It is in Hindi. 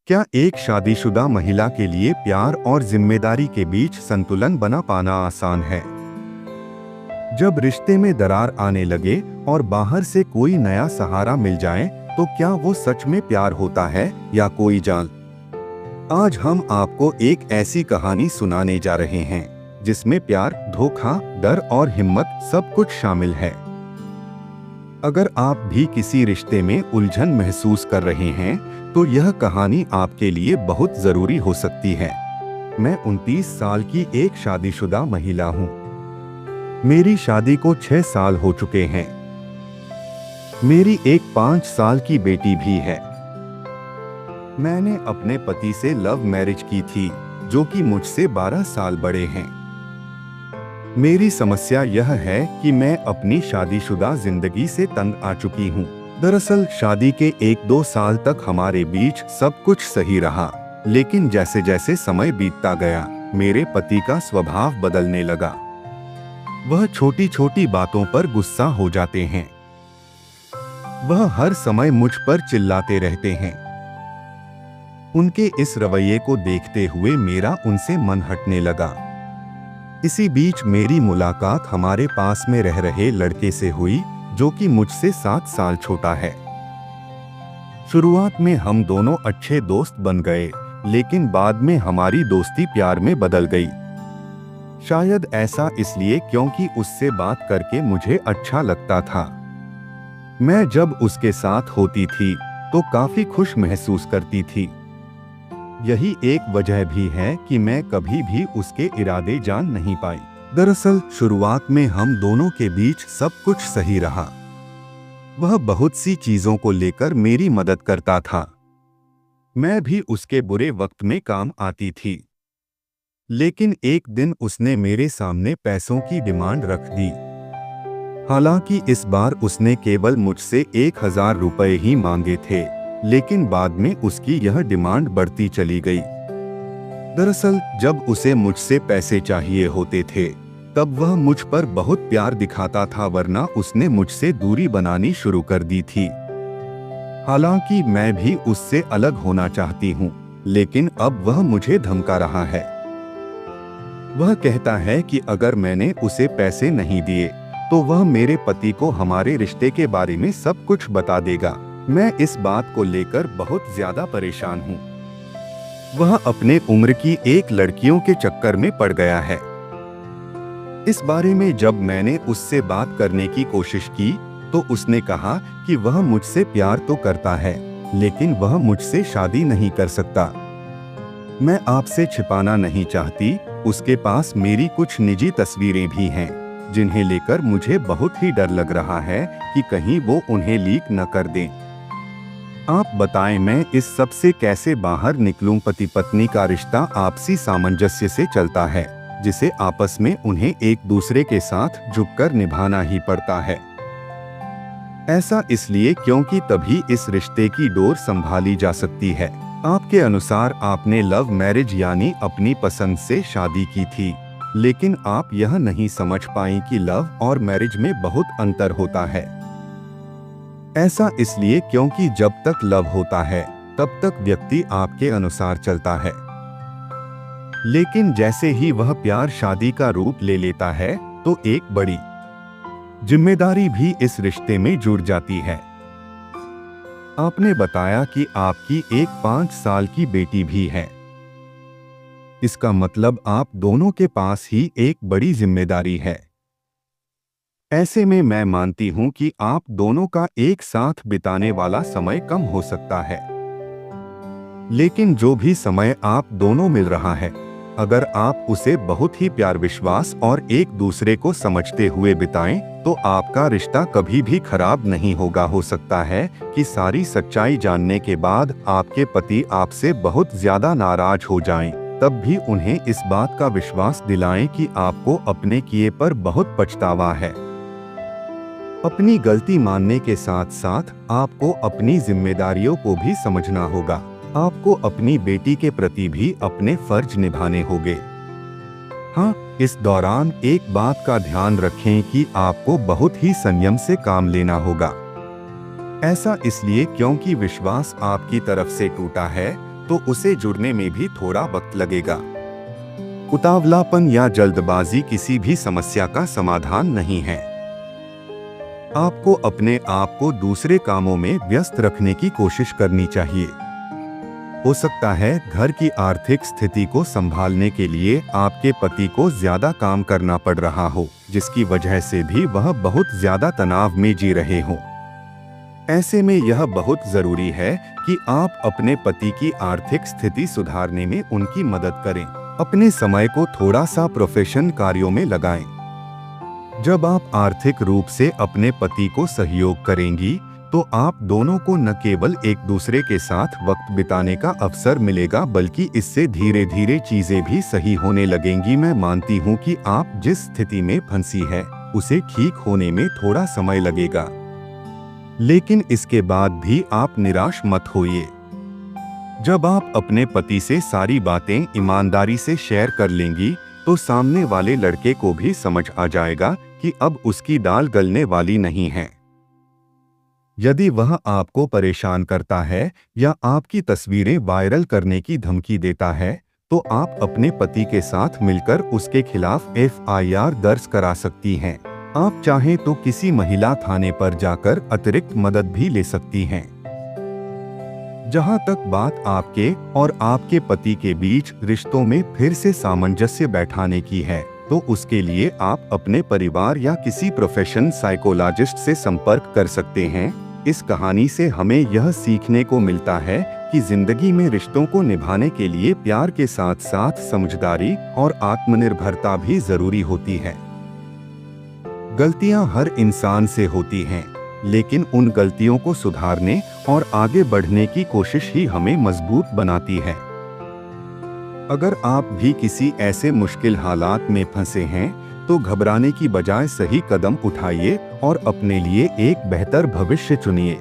क्या एक शादीशुदा महिला के लिए प्यार और जिम्मेदारी के बीच संतुलन बना पाना आसान है? जब रिश्ते में दरार आने लगे और बाहर से कोई नया सहारा मिल जाए, तो क्या वो सच में प्यार होता है या कोई जाल? आज हम आपको एक ऐसी कहानी सुनाने जा रहे हैं जिसमें प्यार, धोखा, डर और हिम्मत सब कुछ शामिल है। अगर आप भी किसी रिश्ते में उलझन महसूस कर रहे हैं, तो यह कहानी आपके लिए बहुत जरूरी हो सकती है। मैं 29 साल की एक शादीशुदा महिला हूँ। मेरी शादी को 6 साल हो चुके हैं। मेरी एक 5 साल की बेटी भी है। मैंने अपने पति से लव मैरिज की थी, जो कि मुझसे 12 साल बड़े हैं। मेरी समस्या यह है कि मैं अपनी शादीशुदा जिंदगी से तंग आ चुकी हूँ। दरअसल शादी के 1-2 साल तक हमारे बीच सब कुछ सही रहा, लेकिन जैसे जैसे समय बीतता गया, मेरे पति का स्वभाव बदलने लगा। वह छोटी छोटी बातों पर गुस्सा हो जाते हैं। वह हर समय मुझ पर चिल्लाते रहते हैं। उनके इस रवैये को देखते हुए मेरा उनसे मन हटने लगा। इसी बीच मेरी मुलाकात हमारे पास में रह रहे लड़के से हुई, जो कि मुझसे 7 साल छोटा है। शुरुआत में हम दोनों अच्छे दोस्त बन गए, लेकिन बाद में हमारी दोस्ती प्यार में बदल गई। शायद ऐसा इसलिए क्योंकि उससे बात करके मुझे अच्छा लगता था। मैं जब उसके साथ होती थी तो काफी खुश महसूस करती थी। यही एक वजह भी है कि मैं कभी भी उसके इरादे जान नहीं पाई। दरअसल शुरुआत में हम दोनों के बीच सब कुछ सही रहा। वह बहुत सी चीजों को लेकर मेरी मदद करता था। मैं भी उसके बुरे वक्त में काम आती थी। लेकिन एक दिन उसने मेरे सामने पैसों की डिमांड रख दी। हालांकि इस बार उसने केवल मुझसे 1000 रुपए ही मांगे थे, लेकिन बाद में उसकी यह डिमांड बढ़ती चली गई। दरअसल जब उसे मुझसे पैसे चाहिए होते थे, तब वह मुझ पर बहुत प्यार दिखाता था, वरना उसने मुझसे दूरी बनानी शुरू कर दी थी। हालांकि मैं भी उससे अलग होना चाहती हूँ, लेकिन अब वह मुझे धमका रहा है। वह कहता है कि अगर मैंने उसे पैसे नहीं दिए, तो वह मेरे पति को हमारे रिश्ते के बारे में सब कुछ बता देगा। मैं इस बात को लेकर बहुत ज्यादा परेशान हूँ। वह अपने उम्र की एक लड़कियों के चक्कर में पड़ गया है। इस बारे में जब मैंने उससे बात करने की कोशिश की, तो उसने कहा कि वह मुझसे प्यार तो करता है, लेकिन वह मुझसे शादी नहीं कर सकता। मैं आपसे छिपाना नहीं चाहती, उसके पास मेरी कुछ निजी तस्वीरें भी हैं, जिन्हें लेकर मुझे बहुत ही डर लग रहा है कि कहीं वो उन्हें लीक न कर दें। आप बताएं, मैं इस सब से कैसे बाहर निकलूं? पति पत्नी का रिश्ता आपसी सामंजस्य से चलता है, जिसे आपस में उन्हें एक दूसरे के साथ झुककर निभाना ही पड़ता है। ऐसा इसलिए क्योंकि तभी इस रिश्ते की डोर संभाली जा सकती है। आपके अनुसार आपने लव मैरिज यानी अपनी पसंद से शादी की थी, लेकिन आप यह नहीं समझ पाई कि लव और मैरिज में बहुत अंतर होता है। ऐसा इसलिए क्योंकि जब तक लव होता है, तब तक व्यक्ति आपके अनुसार चलता है, लेकिन जैसे ही वह प्यार शादी का रूप ले लेता है, तो एक बड़ी जिम्मेदारी भी इस रिश्ते में जुड़ जाती है। आपने बताया कि आपकी एक 5 साल की बेटी भी है। इसका मतलब आप दोनों के पास ही एक बड़ी जिम्मेदारी है। ऐसे में मैं मानती हूं कि आप दोनों का एक साथ बिताने वाला समय कम हो सकता है, लेकिन जो भी समय आप दोनों मिल रहा है, अगर आप उसे बहुत ही प्यार, विश्वास और एक दूसरे को समझते हुए बिताएं, तो आपका रिश्ता कभी भी खराब नहीं होगा। हो सकता है कि सारी सच्चाई जानने के बाद आपके पति आपसे बहुत ज्यादा नाराज हो जाएं, तब भी उन्हें इस बात का विश्वास दिलाएं कि आपको अपने किए पर बहुत पछतावा है। अपनी गलती मानने के साथ साथ आपको अपनी जिम्मेदारियों को भी समझना होगा। आपको अपनी बेटी के प्रति भी अपने फर्ज निभाने होंगे। हाँ, इस दौरान एक बात का ध्यान रखें कि आपको बहुत ही संयम से काम लेना होगा। ऐसा इसलिए क्योंकि विश्वास आपकी तरफ से टूटा है तो उसे जुड़ने में भी थोड़ा वक्त लगेगा। उतावलापन या जल्दबाजी किसी भी समस्या का समाधान नहीं है। आपको अपने आप को दूसरे कामों में व्यस्त रखने की कोशिश करनी चाहिए। हो सकता है घर की आर्थिक स्थिति को संभालने के लिए आपके पति को ज्यादा काम करना पड़ रहा हो, जिसकी वजह से भी वह बहुत ज्यादा तनाव में जी रहे हों। ऐसे में यह बहुत जरूरी है कि आप अपने पति की आर्थिक स्थिति सुधारने में उनकी मदद करें। अपने समय को थोड़ा सा प्रोफेशनल कार्यों में लगाएं। जब आप आर्थिक रूप से अपने पति को सहयोग करेंगी तो आप दोनों को न केवल एक दूसरे के साथ वक्त बिताने का अवसर मिलेगा, बल्कि इससे धीरे धीरे चीजें भी सही होने लगेंगी। मैं मानती हूँ कि आप जिस स्थिति में फंसी है उसे ठीक होने में थोड़ा समय लगेगा, लेकिन इसके बाद भी आप निराश मत होइए। जब आप अपने पति से सारी बातें ईमानदारी से शेयर कर लेंगी तो सामने वाले लड़के को भी समझ आ जाएगा कि अब उसकी दाल गलने वाली नहीं है। यदि वह आपको परेशान करता है या आपकी तस्वीरें वायरल करने की धमकी देता है तो आप अपने पति के साथ मिलकर उसके खिलाफ FIR दर्ज करा सकती हैं। आप चाहें तो किसी महिला थाने पर जाकर अतिरिक्त मदद भी ले सकती हैं। जहां तक बात आपके और आपके पति के बीच रिश्तों में फिर से सामंजस्य बैठाने की है, तो उसके लिए आप अपने परिवार या किसी प्रोफेशनल साइकोलॉजिस्ट से संपर्क कर सकते हैं। इस कहानी से हमें यह सीखने को मिलता है कि जिंदगी में रिश्तों को निभाने के लिए प्यार के साथ साथ समझदारी और आत्मनिर्भरता भी जरूरी होती है। गलतियां हर इंसान से होती हैं, लेकिन उन गलतियों को सुधारने और आगे बढ़ने की कोशिश ही हमें मजबूत बनाती है। अगर आप भी किसी ऐसे मुश्किल हालात में फंसे हैं तो घबराने की बजाय सही कदम उठाइए और अपने लिए एक बेहतर भविष्य चुनिए।